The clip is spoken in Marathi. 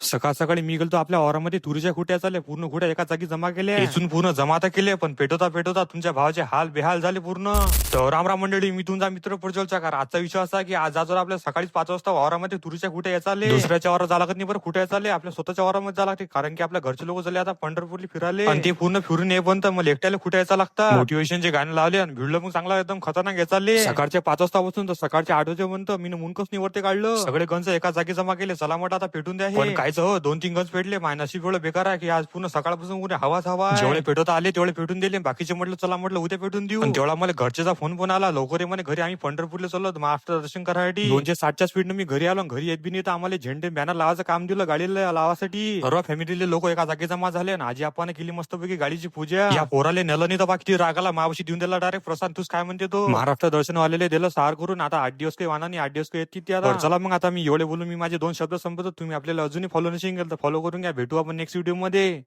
सकाळ सकाळी मी गेलो आपल्या वावरामध्ये तुरीच्या खुट्या चालल्या, पूर्ण खुट्या एका जागी जमा केल्या. इथून पूर्ण जमा तर केले, पण पेटवता पेटवता तुमच्या भावाचे हाल बेहाल झाले पूर्ण. तर रामराम मंडळी, मी तुमचा मित्र प्रज्वलचा कार. आजचा विषय असा की आज आजवर आपल्या सकाळी 5 वाजता वावरामध्ये तुरीच्या खुट्या याचाले. दुसऱ्याच्या वावरात जा लागत नाही बरं, खुट्या चालले आपल्या स्वतःच्या वावरामध्ये जा लागते, कारण की आपल्या घरचे लोक झाले आता पंढरपूरला फिराले, आणि ते पूर्ण फिरून येईपर्यंत मला एकट्याला खुट्या यायचा लागतात. मोटिवेशनचे गाणे लावले आणि भिडलं मग चांगला एकदम खतरनाक याचाले. सकाळच्या 5 वाजता बसून तर सकाळच्या 8 वाजेपर्यंत मी मुनकच निवडते काढलं. सगळे गंज एका जागी जमा केले. चला म्हटलं आता पेटून द्या. पण कायच हो, 2-3 गंज पेटले. माझ्या नशीब एवढं बेकार आहे की आज पूर्ण सकाळपासून उद्या हवाच हवा. जेवढे पेटवता आले तेवढे पेटून दिले. बाकीचे म्हटलं चला म्हटलं उद्या पेटून देऊ. तेवढा मला घरच्याचा फोन आला, लवकर ये म्हणे घरी, आम्ही पंढरपूरला चाललो महाराष्ट्र दर्शन करायसाठी. 260च्या स्पीडनं मी घरी आलो. घरी येत बी नाही तर आम्हाला झेंडे बॅनर लावायचं काम दिलं गाडीला लावासाठी. सर्व फॅमिलीले लोक एका जागी जमा झाले आणि आजी आपण केली मस्तपैकी गाडीची पूजा. या पोराले नेलं नाही तर बाकी रागाला मावशी देऊन दिला डायरेक्ट. प्रसाद तूच काय म्हणते तो महाराष्ट्र दर्शन वालेले दिलं सार करून. आता 8 दिवस काही वाना नाही, 8 दिवस काही येत किती आता. चला मग आता मी एवढे बोलून मी माझे 2 शब्द संपवतो. तुम्ही आपल्याला अजूनही फॉलो नसेल केलं तर फॉलो करून घ्या. भेटू आपण नेक्स्ट व्हिडिओ मध्ये.